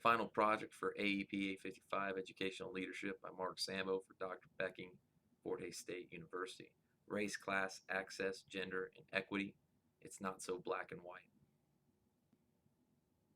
Final project for AEP 855 Educational Leadership by Mark Sambo for Dr. Becking, Fort Hays State University. Race, class, access, gender, and equity. It's not so black and white.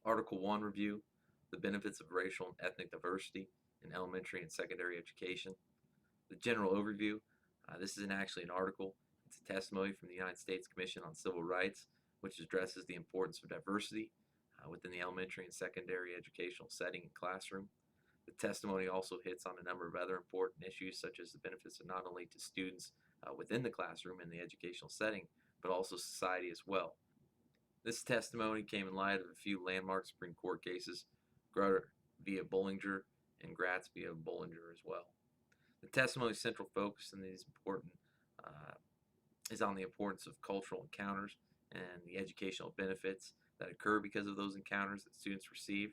Article 1 review, the benefits of racial and ethnic diversity in elementary and secondary education. The general overview, this isn't actually an article, it's a testimony from the United States Commission on Civil Rights, which addresses the importance of diversity within the elementary and secondary educational setting and classroom. The testimony also hits on a number of other important issues, such as the benefits of not only to students within the classroom and the educational setting, but also society as well. This testimony came in light of a few landmark Supreme Court cases, Grutter via Bollinger and Gratz via Bollinger as well. The testimony's central focus in these is on the importance of cultural encounters and the educational benefits that occur because of those encounters that students receive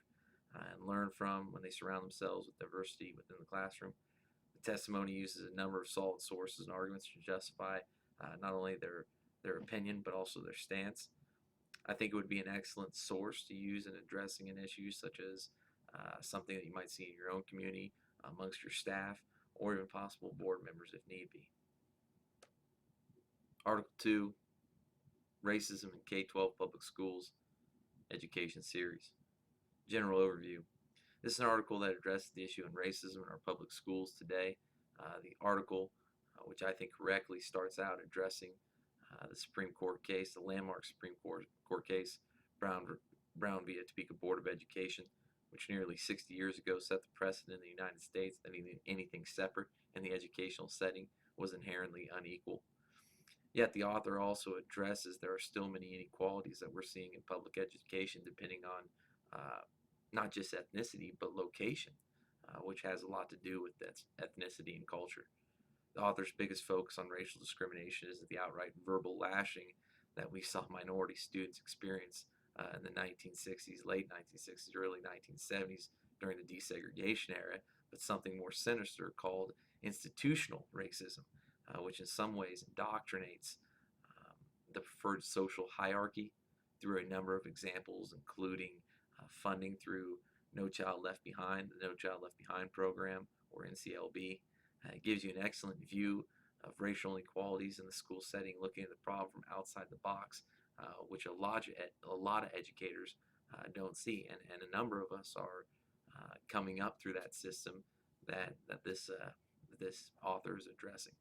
and learn from when they surround themselves with diversity within the classroom. The testimony uses a number of solid sources and arguments to justify not only their opinion but also their stance. I think it would be an excellent source to use in addressing an issue such as something that you might see in your own community amongst your staff or even possible board members if need be. Article 2, Racism in K-12 Public Schools Education Series. General overview. This is an article that addresses the issue of racism in our public schools today. The article, which I think correctly starts out addressing the Supreme Court case, the landmark Supreme Court case, Brown v. Topeka Board of Education, which nearly 60 years ago set the precedent in the United States that anything separate in the educational setting was inherently unequal. Yet the author also addresses there are still many inequalities that we're seeing in public education depending on not just ethnicity but location, which has a lot to do with that ethnicity and culture. The author's biggest focus on racial discrimination is the outright verbal lashing that we saw minority students experience in the 1960s, late 1960s, early 1970s during the desegregation era, but something more sinister called institutional racism, which in some ways indoctrinates the preferred social hierarchy through a number of examples, including funding through No Child Left Behind, the No Child Left Behind program, or NCLB. It gives you an excellent view of racial inequalities in the school setting, looking at the problem from outside the box, which a lot of educators don't see, and a number of us are coming up through that system that this author is addressing.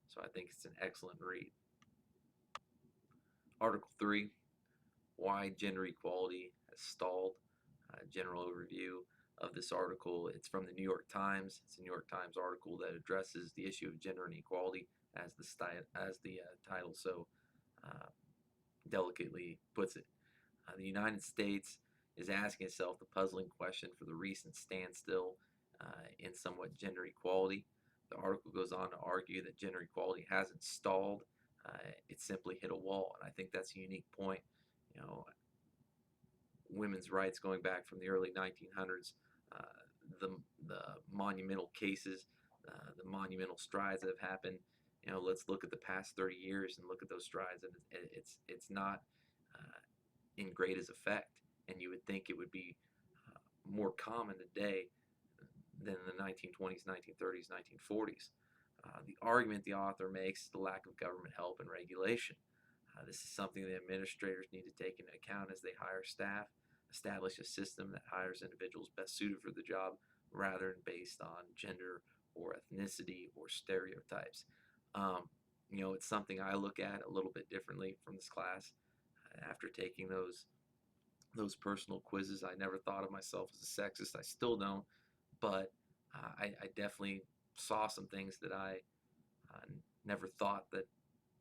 So I think it's an excellent read. Article 3, Why Gender Equality Has Stalled. General overview of this article. It's from the New York Times. It's a New York Times article that addresses the issue of gender inequality as the title so delicately puts it. The United States is asking itself the puzzling question for the recent standstill in somewhat gender equality. The article goes on to argue that gender equality hasn't stalled, it simply hit a wall, and I think that's a unique point. You know, women's rights going back from the early 1900s, the monumental cases, the monumental strides that have happened. You know, let's look at the past 30 years and look at those strides, and it's not in great as effect. And you would think it would be more common today than in the 1920s, 1930s, 1940s. The argument the author makes is the lack of government help and regulation. This is something that administrators need to take into account as they hire staff, establish a system that hires individuals best suited for the job rather than based on gender or ethnicity or stereotypes. You know, it's something I look at a little bit differently from this class. After taking those personal quizzes, I never thought of myself as a sexist. I still don't, but I definitely saw some things that I never thought that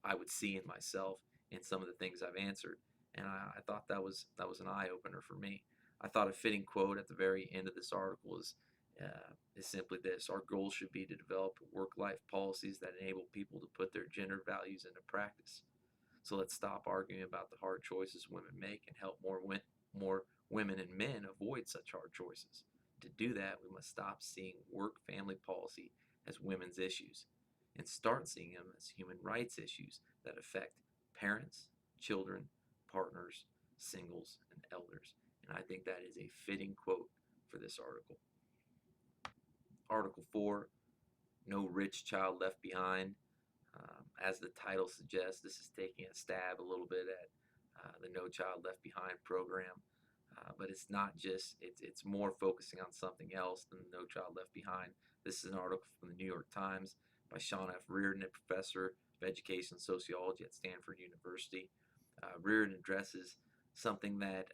I would see in myself in some of the things I've answered, and I thought that was an eye-opener for me. I thought a fitting quote at the very end of this article is simply this: our goal should be to develop work-life policies that enable people to put their gender values into practice. So let's stop arguing about the hard choices women make and help more women and men avoid such hard choices. To do that, we must stop seeing work-family policy as women's issues and start seeing them as human rights issues that affect parents, children, partners, singles, and elders. And I think that is a fitting quote for this article. Article 4, No Rich Child Left Behind. As the title suggests, this is taking a stab a little bit at the No Child Left Behind program. But it's not just, it's more focusing on something else than No Child Left Behind. This is an article from the New York Times by Sean F. Reardon, a professor of education and sociology at Stanford University. Reardon addresses something that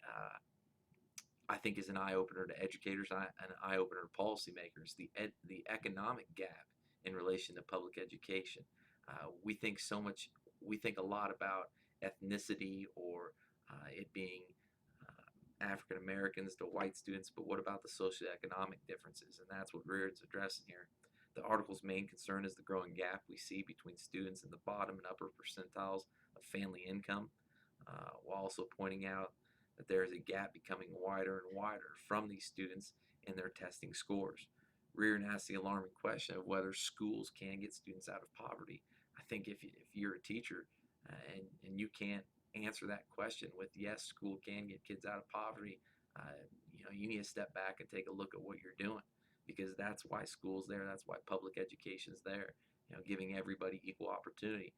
I think is an eye-opener to educators, an eye-opener to policymakers, the economic gap in relation to public education. We think a lot about ethnicity or it being African Americans to white students, but what about the socioeconomic differences? And that's what Reardon's addressing here. The article's main concern is the growing gap we see between students in the bottom and upper percentiles of family income, while also pointing out that there is a gap becoming wider and wider from these students in their testing scores. Reardon asks the alarming question of whether schools can get students out of poverty. I think if you're a teacher and you can't answer that question with yes, school can get kids out of poverty, you need to step back and take a look at what you're doing, because that's why school's there. That's why public education's there. Giving everybody equal opportunity,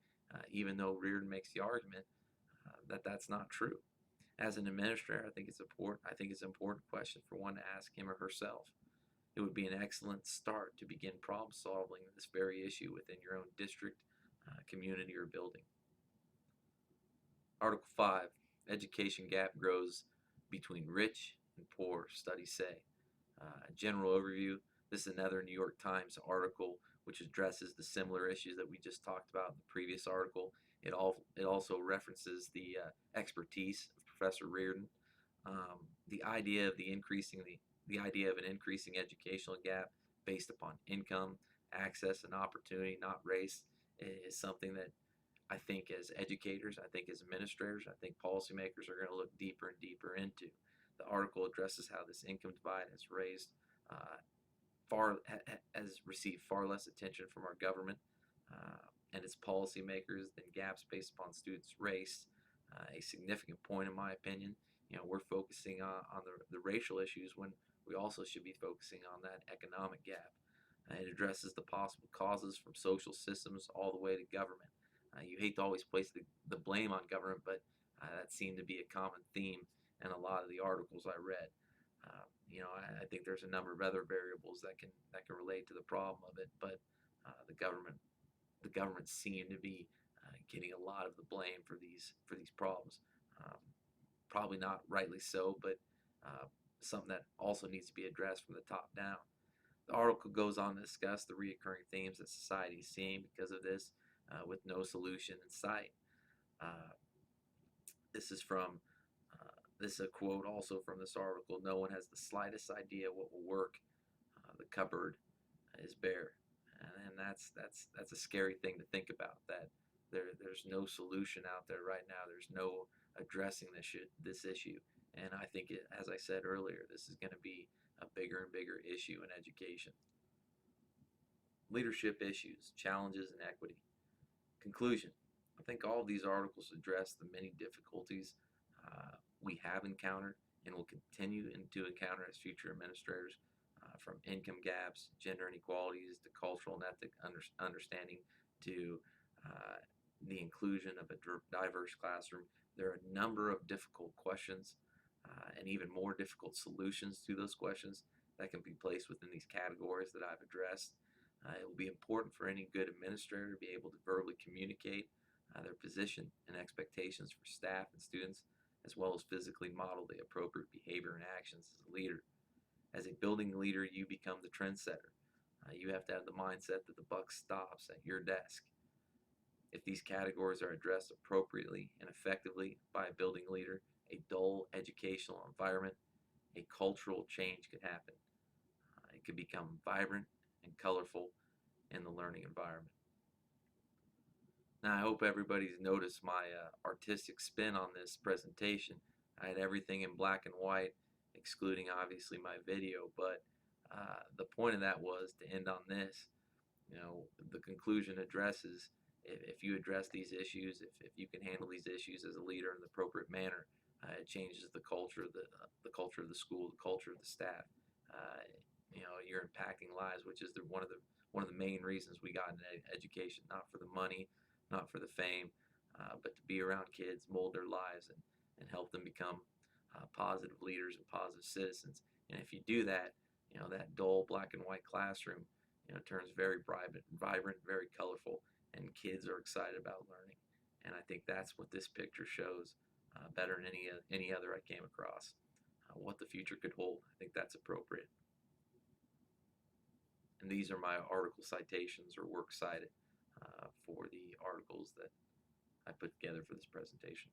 even though Reardon makes the argument that that's not true. As an administrator, I think it's an important question for one to ask him or herself. It would be an excellent start to begin problem solving this very issue within your own district, community, or building. Article 5, Education Gap Grows Between Rich and Poor, Studies Say. General overview, this is another New York Times article which addresses the similar issues that we just talked about in the previous article. It also references the expertise of Professor Reardon. The idea of an increasing educational gap based upon income, access, and opportunity, not race, is something that I think as educators, I think as administrators, I think policymakers are going to look deeper and deeper into. The article addresses how this income divide has received far less attention from our government and its policymakers than gaps based upon students' race. A significant point, in my opinion. We're focusing on the racial issues when we also should be focusing on that economic gap. It addresses the possible causes from social systems all the way to government. You hate to always place the blame on government, but that seemed to be a common theme in a lot of the articles I read. I think there's a number of other variables that can relate to the problem of it, but the government seem to be getting a lot of the blame for these problems. Probably not rightly so, but something that also needs to be addressed from the top down. The article goes on to discuss the recurring themes that society is seeing because of this, with no solution in sight. This is a quote also from this article. No one has the slightest idea what will work. The cupboard is bare, and that's a scary thing to think about. That there's no solution out there right now. There's no addressing this issue, and I think as I said earlier, this is going to be a bigger and bigger issue in education. Leadership issues, challenges, and equity. Conclusion. I think all of these articles address the many difficulties we have encountered and will continue to encounter as future administrators, from income gaps, gender inequalities, to cultural and ethnic understanding, to the inclusion of a diverse classroom. There are a number of difficult questions and even more difficult solutions to those questions that can be placed within these categories that I've addressed. It will be important for any good administrator to be able to verbally communicate their position and expectations for staff and students, as well as physically model the appropriate behavior and actions as a leader. As a building leader, you become the trendsetter. You have to have the mindset that the buck stops at your desk. If these categories are addressed appropriately and effectively by a building leader, a dull educational environment, a cultural change could happen. It could become vibrant and colorful in the learning environment. Now, I hope everybody's noticed my artistic spin on this presentation. I had everything in black and white, excluding obviously my video, but the point of that was to end on this. The conclusion addresses, if you address these issues, if you can handle these issues as a leader in the appropriate manner, it changes the culture of the school, the culture of the staff. uh, you're impacting lives, which is one of the main reasons we got into education, not for the money, not for the fame, but to be around kids, mold their lives, and help them become positive leaders and positive citizens. And if you do that, that dull black and white classroom, turns very vibrant, very colorful, and kids are excited about learning. And I think that's what this picture shows better than any other I came across. What the future could hold, I think that's appropriate. And these are my article citations or works cited for the articles that I put together for this presentation.